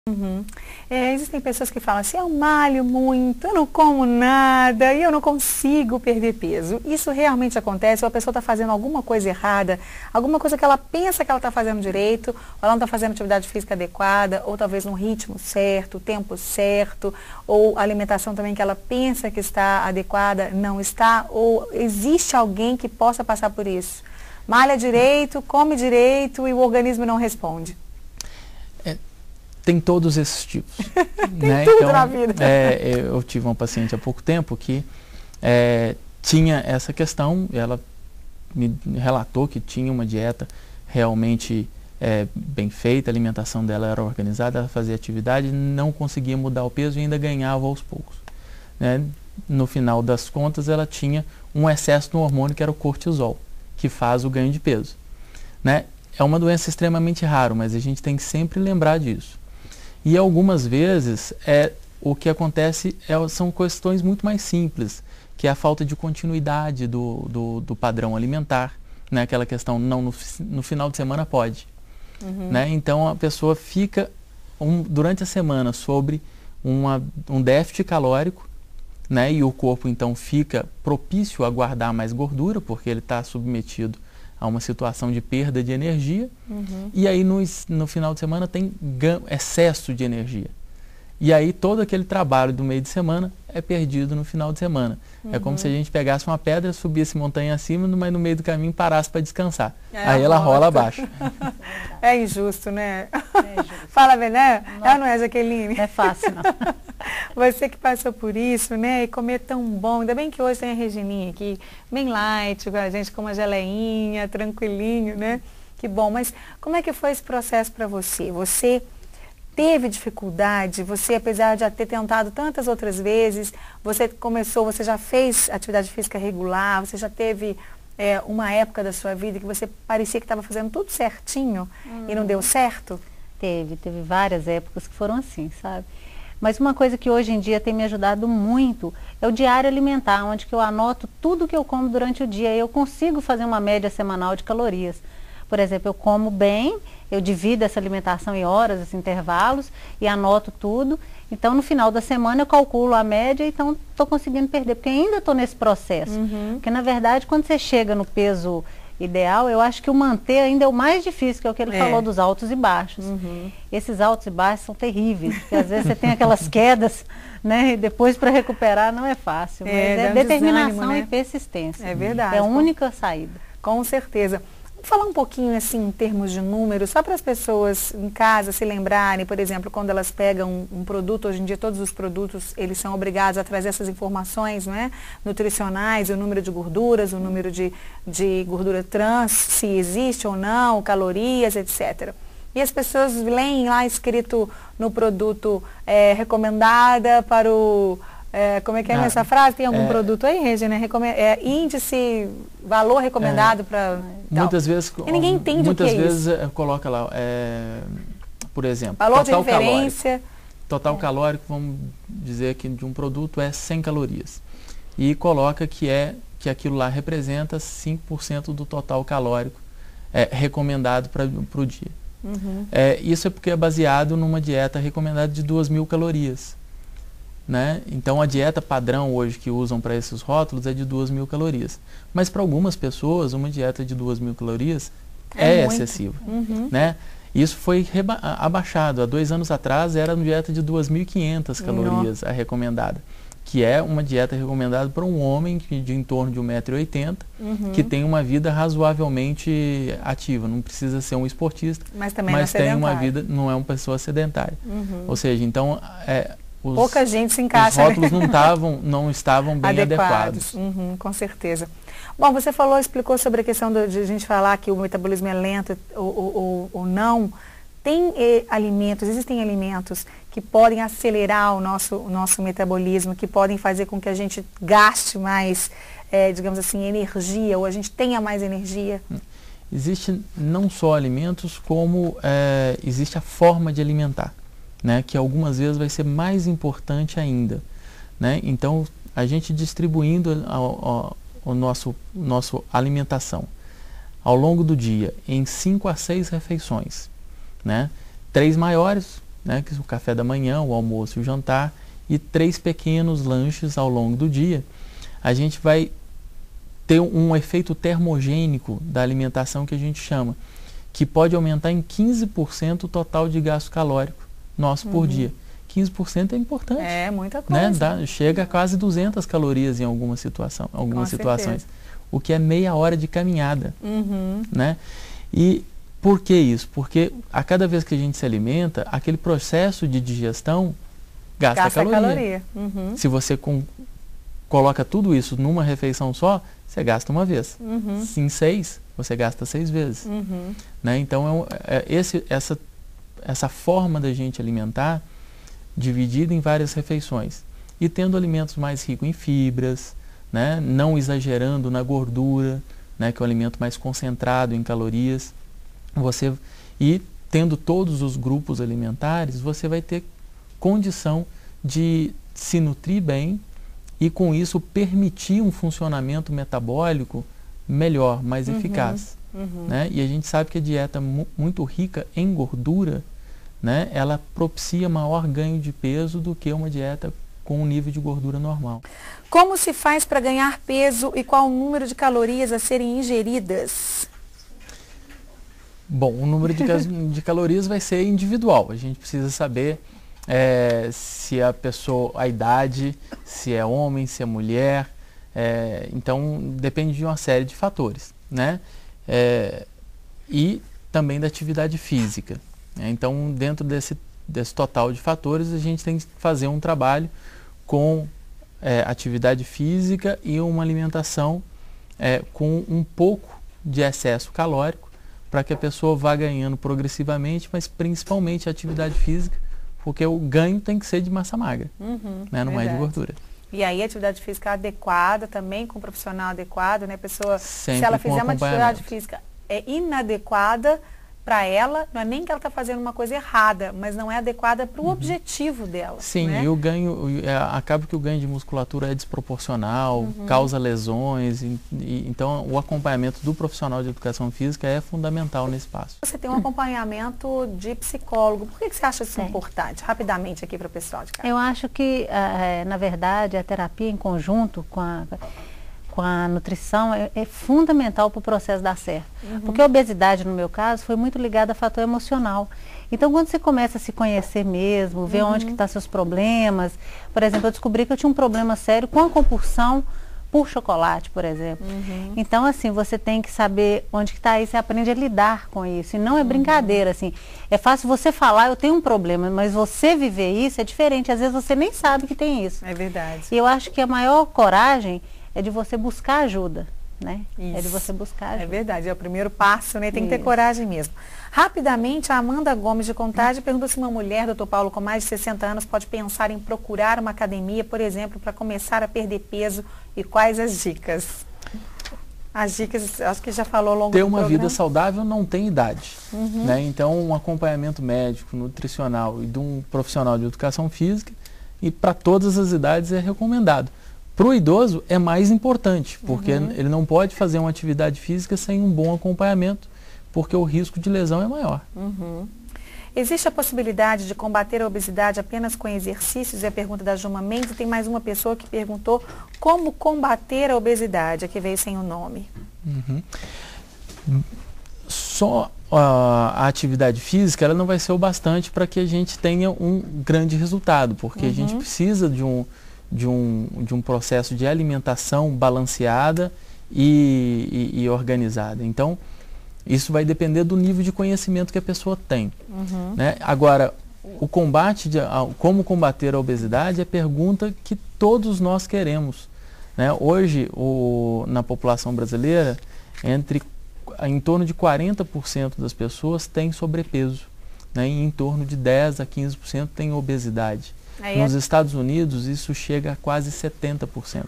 Uhum. Existem pessoas que falam assim, eu malho muito, eu não como nada e eu não consigo perder peso. Isso realmente acontece ou a pessoa está fazendo alguma coisa errada, alguma coisa que ela pensa que ela está fazendo direito, ou ela não está fazendo atividade física adequada, ou talvez no ritmo certo, tempo certo, ou a alimentação também que ela pensa que está adequada, não está, ou existe alguém que possa passar por isso. Malha direito, come direito e o organismo não responde. Tem todos esses tipos. Tem né? tudo Então, na vida. Eu tive uma paciente há pouco tempo que tinha essa questão, ela me relatou que tinha uma dieta realmente bem feita, a alimentação dela era organizada, ela fazia atividade, não conseguia mudar o peso e ainda ganhava aos poucos. Né? No final das contas, ela tinha um excesso no hormônio que era o cortisol, que faz o ganho de peso. Né? É uma doença extremamente rara, mas a gente tem que sempre lembrar disso. E algumas vezes o que acontece são questões muito mais simples, que é a falta de continuidade do padrão alimentar, né? Aquela questão, não, no final de semana pode. Uhum. Né? Então a pessoa fica durante a semana sobre um déficit calórico, né? E o corpo então fica propício a guardar mais gordura, porque ele está submetido a uma situação de perda de energia, e aí no final de semana tem excesso de energia. E aí todo aquele trabalho do meio de semana é perdido no final de semana. É como se a gente pegasse uma pedra, subisse montanha acima, mas no meio do caminho parasse para descansar. Aí ela rola abaixo. É injusto, né? É injusto. Fala, né? Ela não é, Jaqueline? Não é fácil, não. Você que passou por isso, né? E comer tão bom. Ainda bem que hoje tem a Regininha aqui, bem light, com a gente com uma geleinha, tranquilinho, né? Que bom. Mas como é que foi esse processo para você? Você teve dificuldade? Você, apesar de ter tentado tantas outras vezes, você já fez atividade física regular, você já teve uma época da sua vida que você parecia que estava fazendo tudo certinho e não deu certo? Teve várias épocas que foram assim, sabe? Mas uma coisa que hoje em dia tem me ajudado muito é o diário alimentar, onde que eu anoto tudo que eu como durante o dia e eu consigo fazer uma média semanal de calorias. Por exemplo, eu como bem, eu divido essa alimentação em horas, esses intervalos, e anoto tudo. Então, no final da semana, eu calculo a média, então estou conseguindo perder, porque ainda estou nesse processo. Porque, na verdade, quando você chega no peso ideal, eu acho que o manter ainda é o mais difícil, que é o que ele falou dos altos e baixos. Esses altos e baixos são terríveis, porque às vezes você tem aquelas quedas, né? E depois para recuperar não é fácil, mas é determinação desânimo, né? E persistência. É verdade. É a única saída. Com certeza. Falar um pouquinho assim em termos de números, só para as pessoas em casa se lembrarem, por exemplo, quando elas pegam um produto, hoje em dia todos os produtos eles são obrigados a trazer essas informações, não é? Nutricionais, o número de gorduras, o número de gordura trans, se existe ou não, calorias, etc. E as pessoas leem lá escrito no produto recomendada para o... como é que é essa frase? Tem algum produto aí, Regina? Índice, valor recomendado para... Muitas vezes... E ninguém entende o que é isso. Muitas vezes coloca lá, por exemplo... Valor de referência. Total calórico, vamos dizer que de um produto é 100 calorias. E coloca que aquilo lá representa 5% do total calórico recomendado para o dia. Isso é porque é baseado numa dieta recomendada de 2.000 calorias. Né? Então a dieta padrão hoje que usam para esses rótulos é de 2.000 calorias. Mas para algumas pessoas uma dieta de 2.000 calorias é excessiva. Né? Isso foi abaixado. Há 2 anos atrás era uma dieta de 2.500 calorias a recomendada. Que é uma dieta recomendada para um homem de em torno de 1,80 m, que tem uma vida razoavelmente ativa. Não precisa ser um esportista, mas tem uma vida, não é uma pessoa sedentária. Ou seja, então... pouca gente se encaixa. Os rótulos não estavam bem adequados. Com certeza. Bom, você explicou sobre a questão de a gente falar que o metabolismo é lento ou não. Existem alimentos que podem acelerar o nosso metabolismo, que podem fazer com que a gente gaste mais, digamos assim, energia, ou a gente tenha mais energia? Existe não só alimentos, como existe a forma de alimentar. Né, que algumas vezes vai ser mais importante ainda. Né? Então, a gente distribuindo a nossa alimentação ao longo do dia em 5 a 6 refeições. Né? 3 maiores, né, que é o café da manhã, o almoço e o jantar, e 3 pequenos lanches ao longo do dia, a gente vai ter um efeito termogênico da alimentação que a gente chama, que pode aumentar em 15% o total de gasto calórico nosso por dia. 15% é importante. É muita coisa. Né? Chega a quase 200 calorias em algumas situações. O que é meia hora de caminhada. Né? E por que isso? Porque a cada vez que a gente se alimenta, aquele processo de digestão gasta caloria. Se você coloca tudo isso numa refeição só, você gasta uma vez. Se em 6, você gasta 6 vezes. Né? Então, essa forma da gente alimentar, dividida em várias refeições. E tendo alimentos mais ricos em fibras, né? Não exagerando na gordura, né? Que é o alimento mais concentrado em calorias. E tendo todos os grupos alimentares, você vai ter condição de se nutrir bem e com isso permitir um funcionamento metabólico melhor, mais eficaz. Né? E a gente sabe que a dieta muito rica em gordura, né, ela propicia maior ganho de peso do que uma dieta com um nível de gordura normal. Como se faz para ganhar peso e qual o número de calorias a serem ingeridas? Bom, o número de calorias vai ser individual. A gente precisa saber se a pessoa, a idade, se é homem, se é mulher. Então, depende de uma série de fatores, né? E também da atividade física. Então, dentro desse total de fatores, a gente tem que fazer um trabalho com atividade física e uma alimentação com um pouco de excesso calórico, para que a pessoa vá ganhando progressivamente, mas principalmente a atividade física, porque o ganho tem que ser de massa magra, né, não é de gordura. E aí a atividade física adequada também, com um profissional adequado, né, pessoa, sempre se ela fizer uma atividade física inadequada para ela, não é nem que ela está fazendo uma coisa errada, mas não é adequada para o objetivo dela. Sim, né? E o ganho, acaba que o ganho de musculatura é desproporcional, causa lesões, então o acompanhamento do profissional de educação física é fundamental nesse passo. Você tem um acompanhamento de psicólogo, por que você acha isso importante? Rapidamente aqui para o pessoal de casa. Eu acho que, na verdade, a terapia em conjunto com a nutrição é fundamental para o processo dar certo. Porque a obesidade, no meu caso, foi muito ligada a fator emocional. Então, quando você começa a se conhecer mesmo, ver onde que estão seus problemas, por exemplo, eu descobri que eu tinha um problema sério com a compulsão por chocolate, por exemplo. Então, assim, você tem que saber onde que está aí, você aprende a lidar com isso. E não é brincadeira, assim. É fácil você falar, eu tenho um problema, mas você viver isso é diferente. Às vezes você nem sabe que tem isso. É verdade. E eu acho que a maior coragem é de você buscar ajuda, né? Isso. É de você buscar ajuda. É verdade, é o primeiro passo, né? Tem que ter coragem mesmo. Rapidamente, a Amanda Gomes de Contagem pergunta se uma mulher, doutor Paulo, com mais de 60 anos, pode pensar em procurar uma academia, por exemplo, para começar a perder peso, e quais as dicas? As dicas, acho que já falou ao longo do programa. Ter uma vida saudável não tem idade, né? Então, um acompanhamento médico, nutricional e de um profissional de educação física, e para todas as idades é recomendado. Para o idoso é mais importante, porque ele não pode fazer uma atividade física sem um bom acompanhamento, porque o risco de lesão é maior. Existe a possibilidade de combater a obesidade apenas com exercícios? É a pergunta da Juma Mendes. E tem mais uma pessoa que perguntou como combater a obesidade, que veio sem o nome. Só a atividade física ela não vai ser o bastante para que a gente tenha um grande resultado, porque a gente precisa de um processo de alimentação balanceada e organizada. Então, isso vai depender do nível de conhecimento que a pessoa tem. Né? Agora, como combater a obesidade é a pergunta que todos nós queremos. Né? Hoje, na população brasileira, em torno de 40% das pessoas têm sobrepeso, né? E em torno de 10% a 15% têm obesidade. Nos Estados Unidos, isso chega a quase 70%.